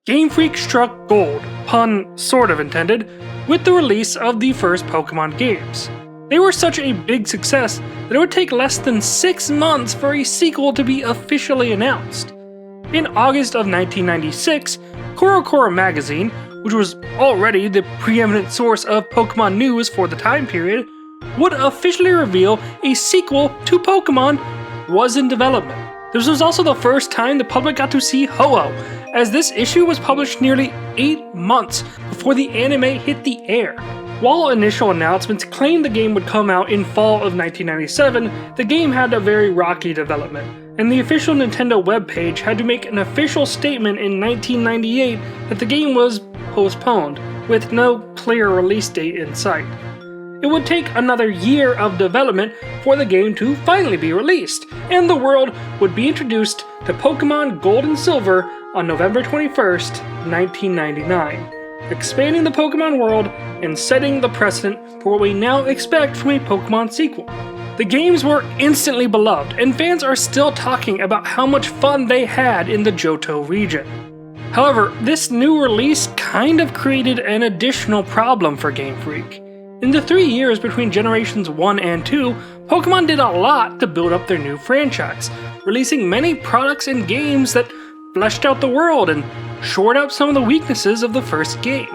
Game Freak struck gold, pun sort of intended, with the release of the first Pokémon games. They were such a big success that it would take less than 6 months for a sequel to be officially announced. In August of 1996, CoroCoro magazine, which was already the preeminent source of Pokémon news for the time period, would officially reveal a sequel to Pokémon was in development. This was also the first time the public got to see Ho-Oh, as this issue was published nearly 8 months before the anime hit the air. While initial announcements claimed the game would come out in fall of 1997, the game had a very rocky development, and the official Nintendo webpage had to make an official statement in 1998 that the game was postponed, with no clear release date in sight. It would take another year of development for the game to finally be released, and the world would be introduced to Pokémon Gold and Silver on November 21st, 1999, expanding the Pokémon world and setting the precedent for what we now expect from a Pokémon sequel. The games were instantly beloved, and fans are still talking about how much fun they had in the Johto region. However, this new release kind of created an additional problem for Game Freak. In the 3 years between generations 1 and 2, Pokémon did a lot to build up their new franchise, releasing many products and games that fleshed out the world and shored up some of the weaknesses of the first game.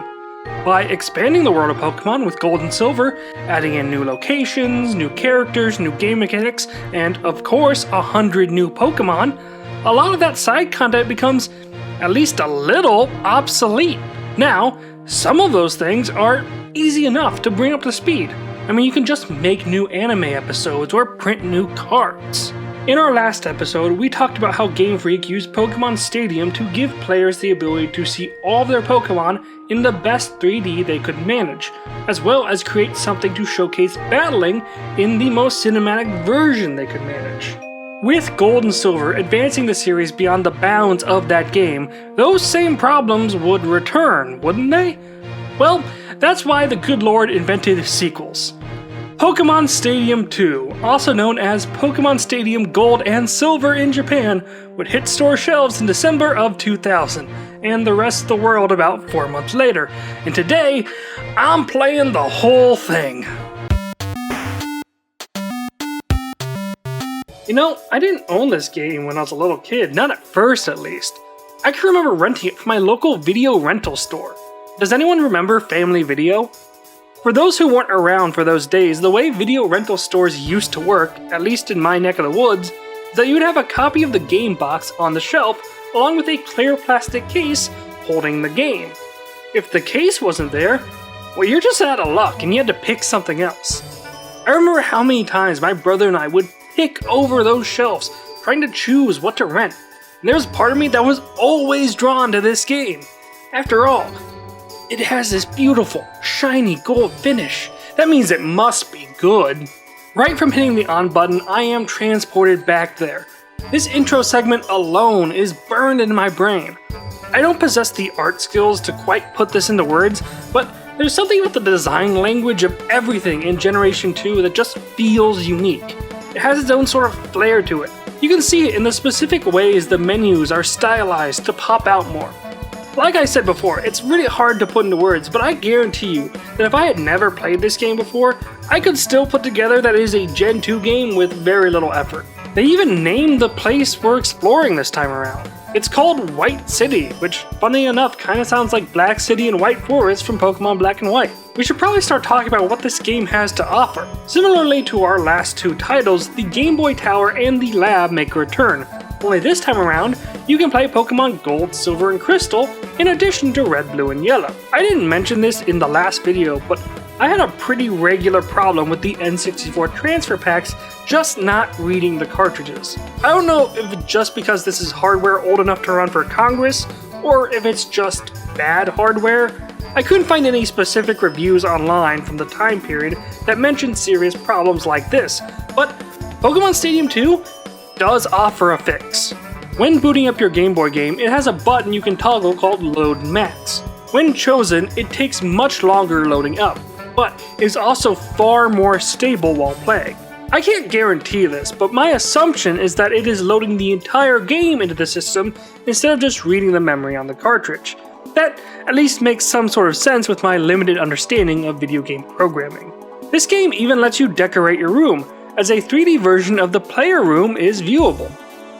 By expanding the world of Pokémon with Gold and Silver, adding in new locations, new characters, new game mechanics, and of course 100 new Pokémon, a lot of that side content becomes at least a little obsolete. Now, some of those things are easy enough to bring up to speed. I mean, you can just make new anime episodes or print new cards. In our last episode, we talked about how Game Freak used Pokémon Stadium to give players the ability to see all of their Pokémon in the best 3D they could manage, as well as create something to showcase battling in the most cinematic version they could manage. With Gold and Silver advancing the series beyond the bounds of that game, those same problems would return, wouldn't they? Well, that's why the good Lord invented sequels. Pokémon Stadium 2, also known as Pokémon Stadium Gold and Silver in Japan, would hit store shelves in December of 2000, and the rest of the world about 4 months later. And today, I'm playing the whole thing. You know, I didn't own this game when I was a little kid, not at first at least. I can remember renting it from my local video rental store. Does anyone remember Family Video? For those who weren't around for those days, the way video rental stores used to work, at least in my neck of the woods, is that you would have a copy of the game box on the shelf along with a clear plastic case holding the game. If the case wasn't there, well, you're just out of luck and you had to pick something else. I remember how many times my brother and I would pick over those shelves trying to choose what to rent, and there was part of me that was always drawn to this game. After all, it has this beautiful, shiny gold finish. That means it must be good. Right from hitting the on button, I am transported back there. This intro segment alone is burned into my brain. I don't possess the art skills to quite put this into words, but there's something about the design language of everything in Generation 2 that just feels unique. It has its own sort of flair to it. You can see it in the specific ways the menus are stylized to pop out more. Like I said before, it's really hard to put into words, but I guarantee you that if I had never played this game before, I could still put together that it is a Gen 2 game with very little effort. They even named the place we're exploring this time around. It's called White City, which, funny enough, kinda sounds like Black City and White Forest from Pokémon Black and White. We should probably start talking about what this game has to offer. Similarly to our last 2 titles, the Game Boy Tower and the Lab make a return. Only this time around, you can play Pokémon Gold, Silver, and Crystal in addition to Red, Blue, and Yellow. I didn't mention this in the last video, but I had a pretty regular problem with the N64 transfer packs just not reading the cartridges. I don't know if it's just because this is hardware old enough to run for Congress, or if it's just bad hardware. I couldn't find any specific reviews online from the time period that mentioned serious problems like this, but Pokémon Stadium 2 does offer a fix. When booting up your Game Boy game, it has a button you can toggle called Load Max. When chosen, it takes much longer loading up, but is also far more stable while playing. I can't guarantee this, but my assumption is that it is loading the entire game into the system instead of just reading the memory on the cartridge. That at least makes some sort of sense with my limited understanding of video game programming. This game even lets you decorate your room, as a 3D version of the player room is viewable.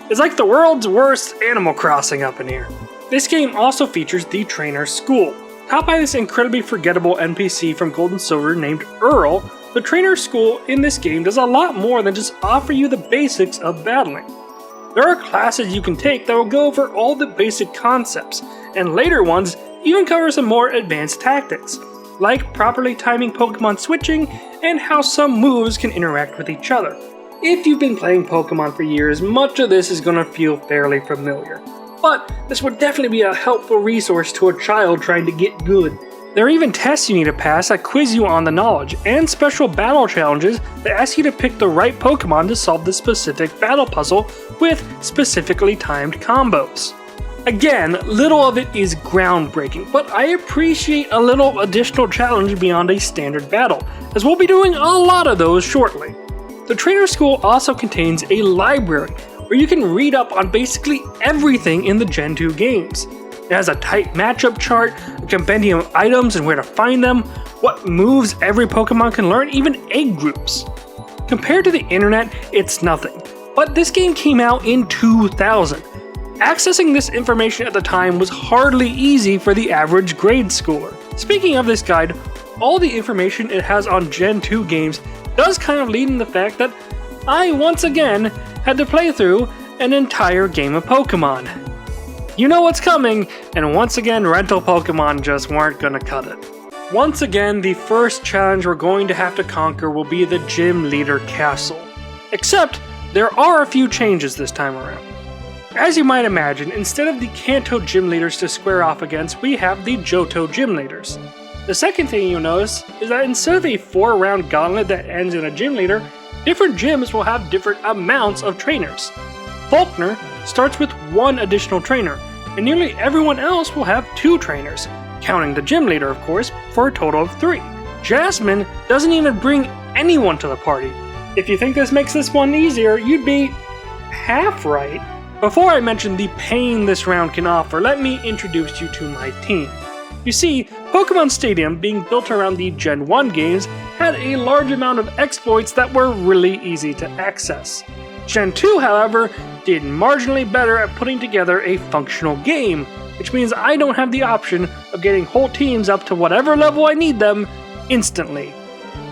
It's like the world's worst Animal Crossing up in here. This game also features the Trainer School. Taught by this incredibly forgettable NPC from Gold and Silver named Earl, the Trainer School in this game does a lot more than just offer you the basics of battling. There are classes you can take that will go over all the basic concepts, and later ones even cover some more advanced tactics, like properly timing Pokemon switching and how some moves can interact with each other. If you've been playing Pokemon for years, much of this is going to feel fairly familiar, but this would definitely be a helpful resource to a child trying to get good. There are even tests you need to pass that quiz you on the knowledge, and special battle challenges that ask you to pick the right Pokemon to solve the specific battle puzzle with specifically timed combos. Again, little of it is groundbreaking, but I appreciate a little additional challenge beyond a standard battle, as we'll be doing a lot of those shortly. The Trainer School also contains a library, where you can read up on basically everything in the Gen 2 games. It has a tight matchup chart, a compendium of items and where to find them, what moves every Pokemon can learn, even egg groups. Compared to the internet, it's nothing, but this game came out in 2000. Accessing this information at the time was hardly easy for the average grade schooler. Speaking of this guide, all the information it has on Gen 2 games does kind of lead in the fact that I once again had to play through an entire game of Pokemon. You know what's coming, and once again rental Pokemon just weren't gonna cut it. Once again, the first challenge we're going to have to conquer will be the Gym Leader Castle. Except, there are a few changes this time around. As you might imagine, instead of the Kanto Gym Leaders to square off against, we have the Johto Gym Leaders. The second thing you'll notice is that instead of a 4-round gauntlet that ends in a Gym Leader, different gyms will have different amounts of trainers. Faulkner starts with 1 additional trainer, and nearly everyone else will have 2 trainers, counting the Gym Leader of course, for a total of 3. Jasmine doesn't even bring anyone to the party. If you think this makes this one easier, you'd be half right. Before I mention the pain this round can offer, let me introduce you to my team. You see, Pokemon Stadium, being built around the Gen 1 games, had a large amount of exploits that were really easy to access. Gen 2, however, did marginally better at putting together a functional game, which means I don't have the option of getting whole teams up to whatever level I need them instantly.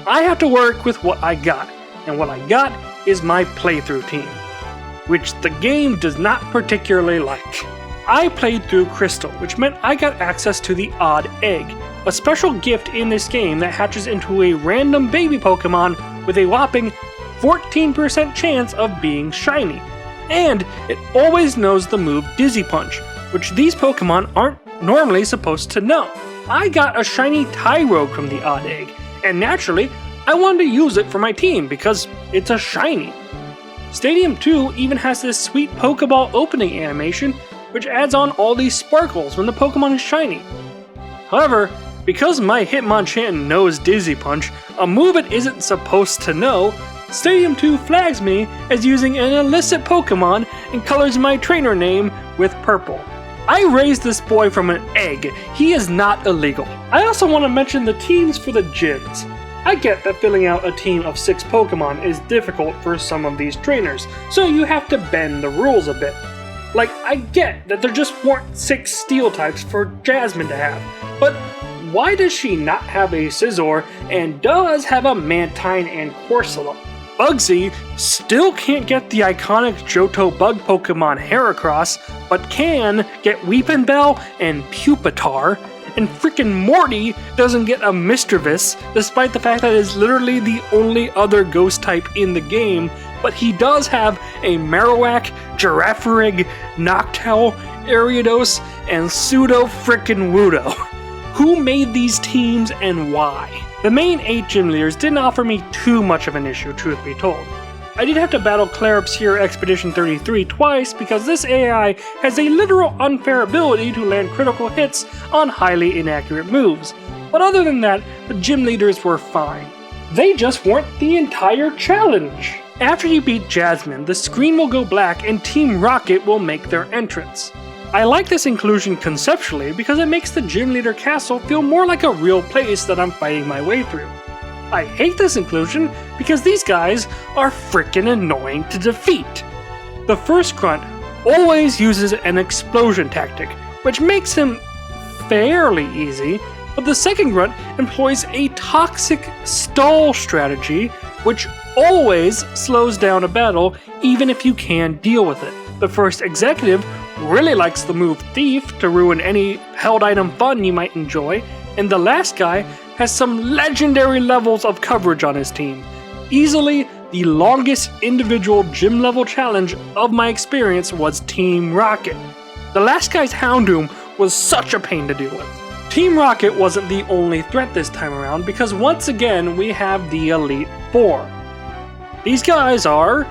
I have to work with what I got, and what I got is my playthrough team, which the game does not particularly like. I played through Crystal, which meant I got access to the Odd Egg, a special gift in this game that hatches into a random baby Pokemon with a whopping 14% chance of being shiny. And it always knows the move Dizzy Punch, which these Pokemon aren't normally supposed to know. I got a shiny Tyrogue from the Odd Egg, and naturally, I wanted to use it for my team because it's a shiny. Stadium 2 even has this sweet Pokeball opening animation, which adds on all these sparkles when the Pokemon is shiny. However, because my Hitmonchan knows Dizzy Punch, a move it isn't supposed to know, Stadium 2 flags me as using an illicit Pokemon and colors my trainer name with purple. I raised this boy from an egg. He is not illegal. I also want to mention the teams for the gyms. I get that filling out a team of 6 Pokemon is difficult for some of these trainers, so you have to bend the rules a bit. Like, I get that there just weren't 6 steel types for Jasmine to have, but why does she not have a Scizor and does have a Mantine and Corsola? Bugsy still can't get the iconic Johto bug Pokemon Heracross, but can get Weepinbell and Pupitar, and frickin' Morty doesn't get a Mischievous, despite the fact that it is literally the only other ghost type in the game, but he does have a Marowak, Girafarig, Noctowl, Ariados, and Pseudo frickin' Wudo. Who made these teams and why? The main 8 gym leaders didn't offer me too much of an issue, truth be told. I did have to battle Claripsir Expedition 33 twice because this AI has a literal unfair ability to land critical hits on highly inaccurate moves, but other than that, the gym leaders were fine. They just weren't the entire challenge. After you beat Jasmine, the screen will go black and Team Rocket will make their entrance. I like this inclusion conceptually because it makes the Gym Leader Castle feel more like a real place that I'm fighting my way through. I hate this inclusion because these guys are freaking annoying to defeat. The first grunt always uses an explosion tactic, which makes him fairly easy, but the second grunt employs a toxic stall strategy, which always slows down a battle even if you can deal with it. The first executive really likes the move Thief to ruin any held item fun you might enjoy, and the last guy has some legendary levels of coverage on his team. Easily the longest individual gym level challenge of my experience was Team Rocket. The last guy's Houndoom was such a pain to deal with. Team Rocket wasn't the only threat this time around because once again we have the Elite Four. These guys are,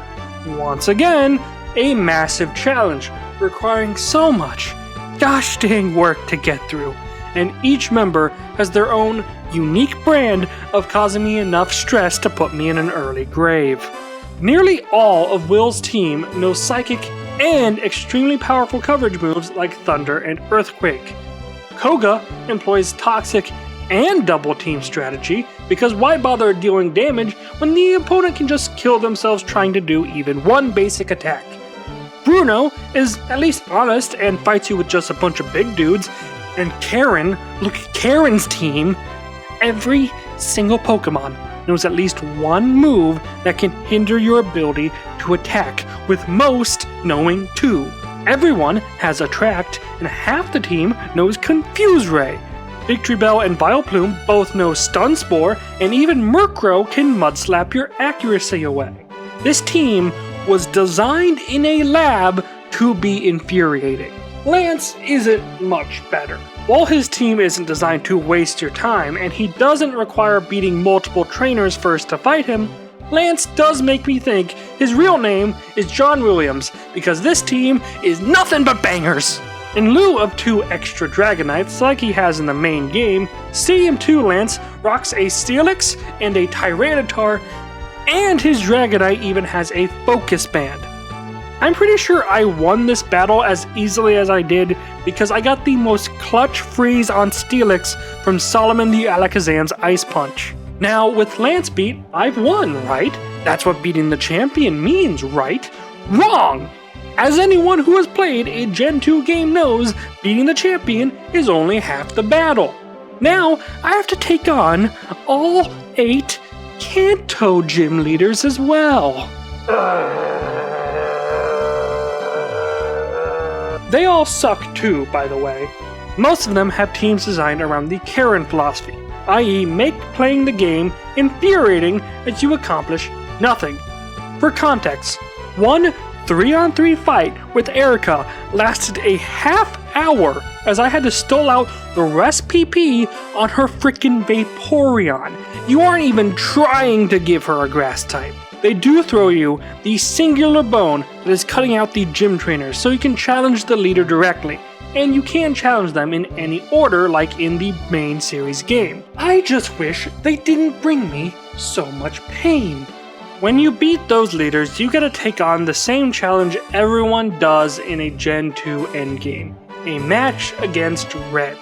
once again, a massive challenge requiring so much gosh dang work to get through, and each member has their own unique brand of causing me enough stress to put me in an early grave. Nearly all of Will's team knows psychic and extremely powerful coverage moves like Thunder and Earthquake. Koga employs toxic and double team strategy because why bother dealing damage when the opponent can just kill themselves trying to do even one basic attack. Bruno is at least honest and fights you with just a bunch of big dudes, and Karen, look at Karen's team. Every single Pokemon knows at least one move that can hinder your ability to attack, with most knowing two. Everyone has Attract, and half the team knows Confuse Ray. Victory Bell and Vileplume both know Stun Spore, and even Murkrow can Mudslap your accuracy away. This team was designed in a lab to be infuriating. Lance isn't much better. While his team isn't designed to waste your time, and he doesn't require beating multiple trainers first to fight him, Lance does make me think his real name is John Williams, because this team is nothing but bangers! In lieu of 2 extra Dragonites like he has in the main game, Stadium 2 Lance rocks a Steelix and a Tyranitar, and his Dragonite even has a Focus Band. I'm pretty sure I won this battle as easily as I did because I got the most clutch freeze on Steelix from Solomon the Alakazam's Ice Punch. Now, with Lance beat, I've won, right? That's what beating the champion means, right? Wrong! As anyone who has played a Gen 2 game knows, beating the champion is only half the battle. Now, I have to take on all 8 Kanto gym leaders as well. They all suck too, by the way. Most of them have teams designed around the Karen philosophy, i.e. make playing the game infuriating as you accomplish nothing. For context, one 3-on-3 fight with Erica lasted a half hour as I had to stall out the rest PP on her frickin' Vaporeon. You aren't even trying to give her a grass type. They do throw you the singular bone that is cutting out the gym trainers so you can challenge the leader directly, and you can challenge them in any order like in the main series game. I just wish they didn't bring me so much pain. When you beat those leaders, you gotta take on the same challenge everyone does in a Gen 2 endgame, a match against Red.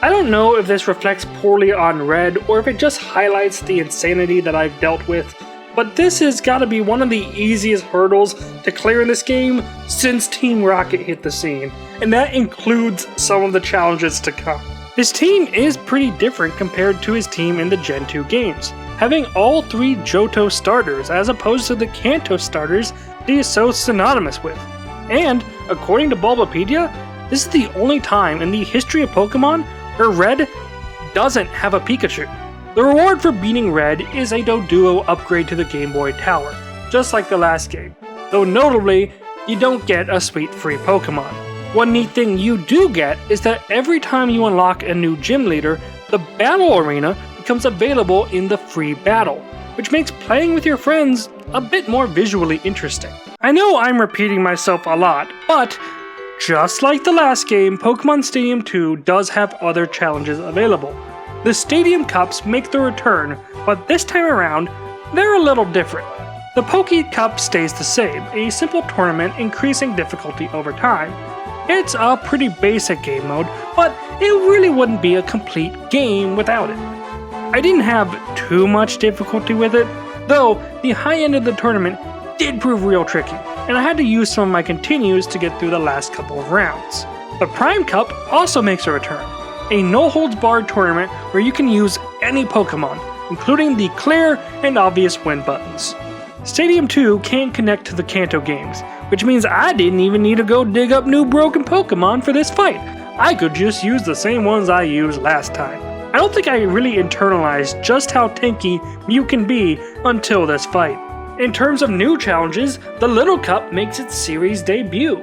I don't know if this reflects poorly on Red or if it just highlights the insanity that I've dealt with, but this has gotta be one of the easiest hurdles to clear in this game since Team Rocket hit the scene, and that includes some of the challenges to come. His team is pretty different compared to his team in the Gen 2 games, having all 3 Johto starters as opposed to the Kanto starters he is so synonymous with. And, according to Bulbapedia, this is the only time in the history of Pokemon where Red doesn't have a Pikachu. The reward for beating Red is a Doduo upgrade to the Game Boy Tower, just like the last game, though notably, you don't get a sweet free Pokemon. One neat thing you do get is that every time you unlock a new gym leader, the battle arena becomes available in the free battle, which makes playing with your friends a bit more visually interesting. I know I'm repeating myself a lot, but just like the last game, Pokemon Stadium 2 does have other challenges available. The Stadium Cups make their return, but this time around, they're a little different. The Poké Cup stays the same, a simple tournament increasing difficulty over time. It's a pretty basic game mode, but it really wouldn't be a complete game without it. I didn't have too much difficulty with it, though the high end of the tournament did prove real tricky, and I had to use some of my continues to get through the last couple of rounds. The Prime Cup also makes a return, a no-holds-barred tournament where you can use any Pokémon, including the clear and obvious win buttons. Stadium 2 can't connect to the Kanto games, which means I didn't even need to go dig up new broken Pokémon for this fight. I could just use the same ones I used last time. I don't think I really internalized just how tanky Mew can be until this fight. In terms of new challenges, the Little Cup makes its series debut.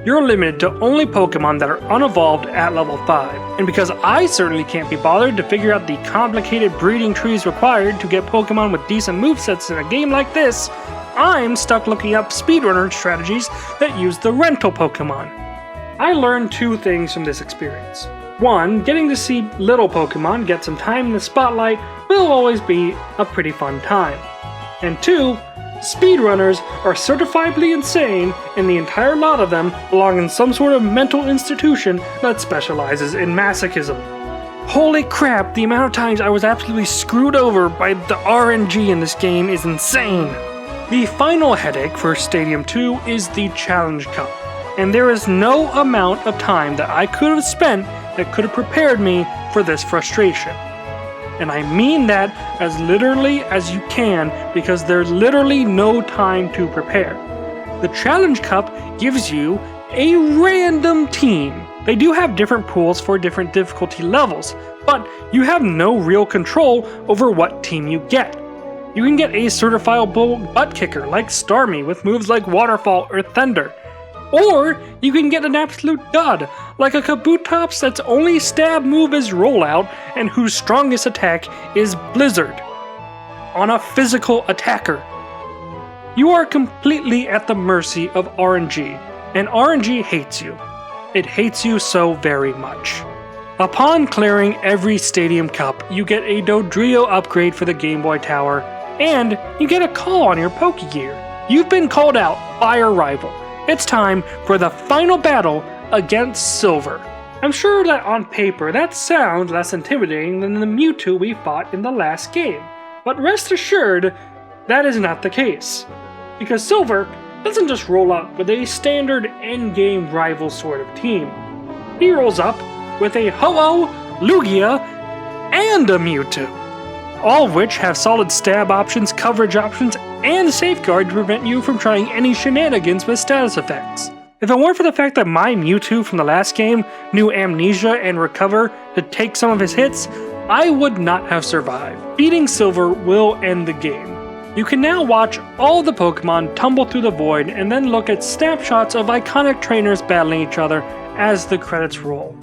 You're limited to only Pokemon that are unevolved at level 5, and because I certainly can't be bothered to figure out the complicated breeding trees required to get Pokemon with decent movesets in a game like this, I'm stuck looking up speedrunner strategies that use the rental Pokemon. I learned two things from this experience. One, getting to see little Pokemon get some time in the spotlight will always be a pretty fun time. And two, speedrunners are certifiably insane, and the entire lot of them belong in some sort of mental institution that specializes in masochism. Holy crap, the amount of times I was absolutely screwed over by the RNG in this game is insane! The final headache for Stadium 2 is the Challenge Cup, and there is no amount of time that I could have spent that could have prepared me for this frustration. And I mean that as literally as you can, because there's literally no time to prepare. The Challenge Cup gives you a random team. They do have different pools for different difficulty levels, but you have no real control over what team you get. You can get a certifiable butt kicker like Starmie with moves like Waterfall or Thunder. Or you can get an absolute dud, like a Kabutops that's only stab move is Rollout and whose strongest attack is Blizzard, on a physical attacker. You are completely at the mercy of RNG, and RNG hates you. It hates you so very much. Upon clearing every Stadium Cup, you get a Dodrio upgrade for the Game Boy Tower, and you get a call on your Pokegear. You've been called out by a rival. It's time for the final battle against Silver. I'm sure that on paper that sounds less intimidating than the Mewtwo we fought in the last game, but rest assured that is not the case. Because Silver doesn't just roll up with a standard endgame rival sort of team. He rolls up with a Ho-Oh, Lugia, and a Mewtwo, all of which have solid stab options, coverage options, and Safeguard to prevent you from trying any shenanigans with status effects. If it weren't for the fact that my Mewtwo from the last game knew Amnesia and Recover to take some of his hits, I would not have survived. Beating Silver will end the game. You can now watch all the Pokemon tumble through the void and then look at snapshots of iconic trainers battling each other as the credits roll.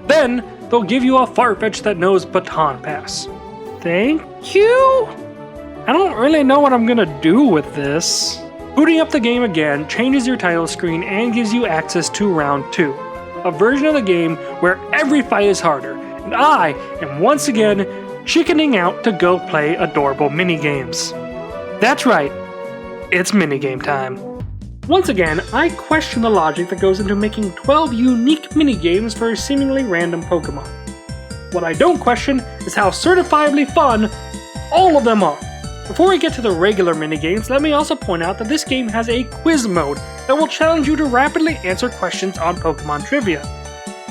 Then, they'll give you a Farfetch that knows Baton Pass. Thank you? I don't really know what I'm gonna do with this. Booting up the game again changes your title screen and gives you access to Round 2, a version of the game where every fight is harder, and I am once again chickening out to go play adorable minigames. That's right, it's Minigame Time. Once again, I question the logic that goes into making 12 unique minigames for seemingly random Pokemon. What I don't question is how certifiably fun all of them are. Before we get to the regular minigames, let me also point out that this game has a quiz mode that will challenge you to rapidly answer questions on Pokemon trivia.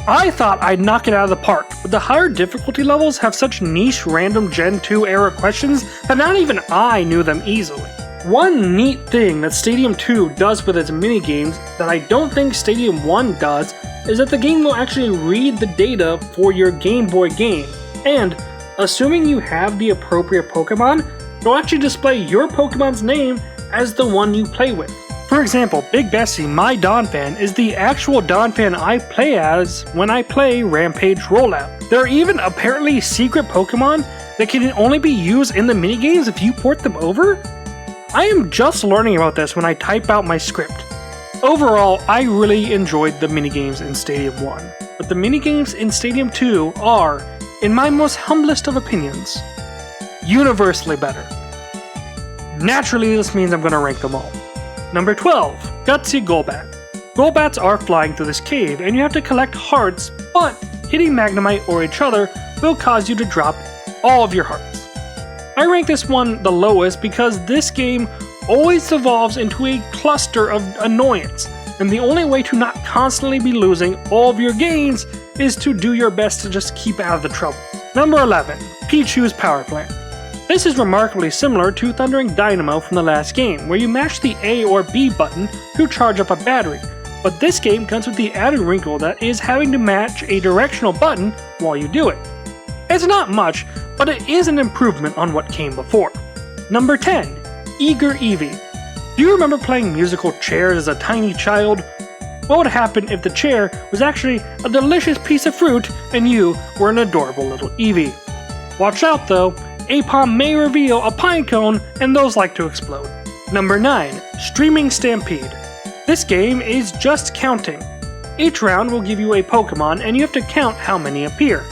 I thought I'd knock it out of the park, but the higher difficulty levels have such niche random Gen 2 era questions that not even I knew them easily. One neat thing that Stadium 2 does with its minigames that I don't think Stadium 1 does is that the game will actually read the data for your Game Boy game, and, assuming you have the appropriate Pokemon, it'll actually display your Pokemon's name as the one you play with. For example, Big Bessie, my Donphan, is the actual Donphan I play as when I play Rampage Rollout. There are even apparently secret Pokemon that can only be used in the minigames if you port them over? I am just learning about this when I type out my script. Overall, I really enjoyed the minigames in Stadium 1, but the minigames in Stadium 2 are in my most humblest of opinions, universally better. Naturally, this means I'm going to rank them all. Number 12, Gutsy Golbat. Golbats are flying through this cave, and you have to collect hearts, but hitting Magnemite or each other will cause you to drop all of your hearts. I rank this one the lowest because this game always devolves into a cluster of annoyance, and the only way to not constantly be losing all of your gains is to do your best to just keep out of the trouble. Number 11, Pichu's Power Plant. This is remarkably similar to Thundering Dynamo from the last game, where you mash the A or B button to charge up a battery, but this game comes with the added wrinkle that is having to match a directional button while you do it. It's not much, but it is an improvement on what came before. Number 10, Eager Eevee. Do you remember playing musical chairs as a tiny child? What would happen if the chair was actually a delicious piece of fruit and you were an adorable little Eevee? Watch out though, Apom may reveal a pine cone and those like to explode. Number 9, Streaming Stampede. This game is just counting. Each round will give you a Pokemon and you have to count how many appear.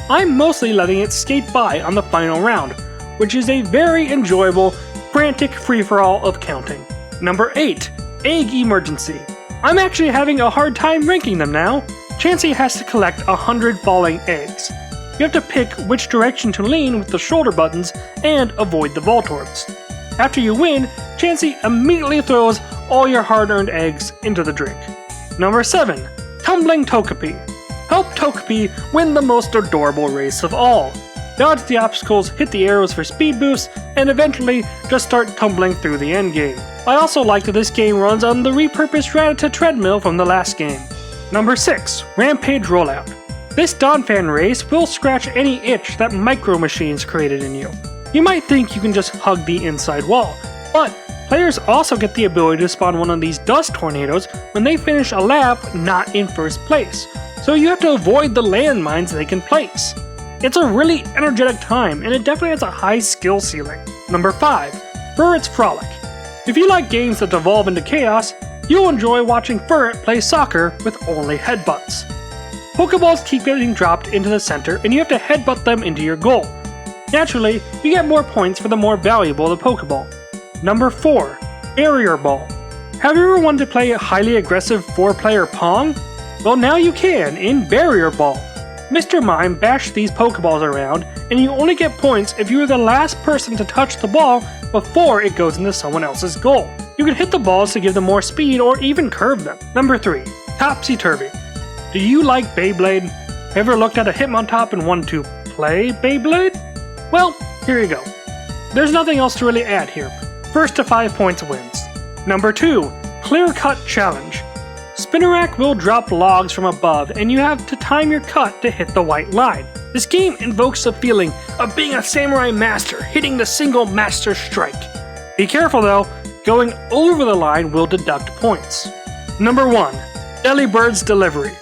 I'm mostly letting it skate by on the final round, which is a very enjoyable, frantic free-for-all of counting. Number 8, Egg Emergency. I'm actually having a hard time ranking them now. Chansey has to collect 100 falling eggs. You have to pick which direction to lean with the shoulder buttons and avoid the Voltorbs. After you win, Chansey immediately throws all your hard-earned eggs into the drink. Number 7, Tumbling Togepi. Help Togepi win the most adorable race of all. Dodge the obstacles, hit the arrows for speed boosts, and eventually just start tumbling through the endgame. I also like that this game runs on the repurposed Rattata treadmill from the last game. Number 6, Rampage Rollout. This Donphan race will scratch any itch that Micro Machines created in you. You might think you can just hug the inside wall, but players also get the ability to spawn one of these dust tornadoes when they finish a lap not in first place, so you have to avoid the landmines they can place. It's a really energetic time, and it definitely has a high skill ceiling. Number 5, Furret's Frolic. If you like games that devolve into chaos, you'll enjoy watching Furret play soccer with only headbutts. Pokeballs keep getting dropped into the center, and you have to headbutt them into your goal. Naturally, you get more points for the more valuable the Pokeball. Number 4, Barrier Ball. Have you ever wanted to play a highly aggressive 4-player Pong? Well, now you can in Barrier Ball. Mr. Mime bashed these Pokeballs around, and you only get points if you are the last person to touch the ball before it goes into someone else's goal. You can hit the balls to give them more speed or even curve them. Number 3, Topsy Turvy. Do you like Beyblade? Ever looked at a Hitmontop and wanted to play Beyblade? Well, here you go. There's nothing else to really add here. First to 5 points wins. Number 2, Clear Cut Challenge. Spinarak will drop logs from above, and you have to time your cut to hit the white line. This game invokes the feeling of being a samurai master, hitting the single master strike. Be careful though, going over the line will deduct points. Number 1, Delibird's Delivery.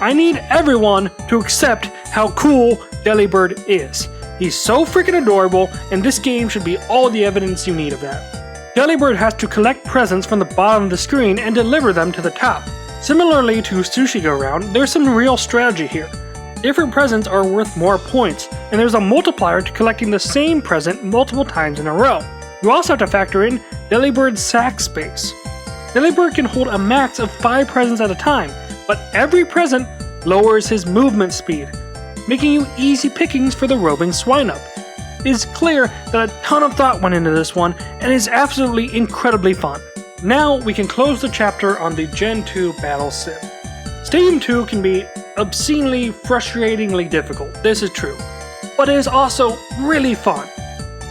I need everyone to accept how cool Delibird is. He's so freaking adorable, and this game should be all the evidence you need of that. Delibird has to collect presents from the bottom of the screen and deliver them to the top. Similarly to Sushi Go Round, there's some real strategy here. Different presents are worth more points, and there's a multiplier to collecting the same present multiple times in a row. You also have to factor in Delibird's sack space. Delibird can hold a max of 5 presents at a time, but every present lowers his movement speed, making you easy pickings for the roving Swinub. It is clear that a ton of thought went into this one, and is absolutely incredibly fun. Now we can close the chapter on the Gen 2 Battle Sim. Stadium 2 can be obscenely, frustratingly difficult, this is true, but it is also really fun.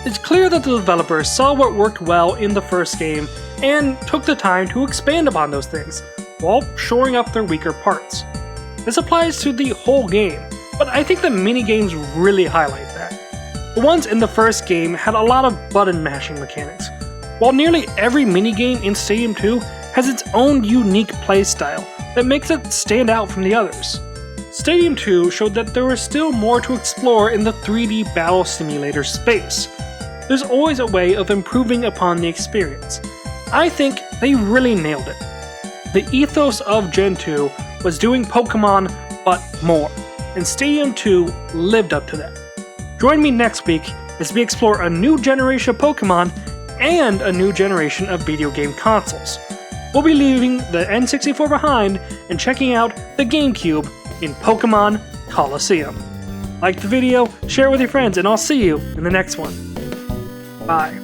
It's clear that the developers saw what worked well in the first game and took the time to expand upon those things, while shoring up their weaker parts. This applies to the whole game, but I think the minigames really highlight that. The ones in the first game had a lot of button mashing mechanics, while nearly every minigame in Stadium 2 has its own unique playstyle that makes it stand out from the others. Stadium 2 showed that there was still more to explore in the 3D battle simulator space. There's always a way of improving upon the experience. I think they really nailed it. The ethos of Gen 2 was doing Pokémon, but more. and Stadium 2 lived up to that. Join me next week as we explore a new generation of Pokemon and a new generation of video game consoles. We'll be leaving the N64 behind and checking out the GameCube in Pokemon Colosseum. Like the video, share it with your friends, and I'll see you in the next one. Bye.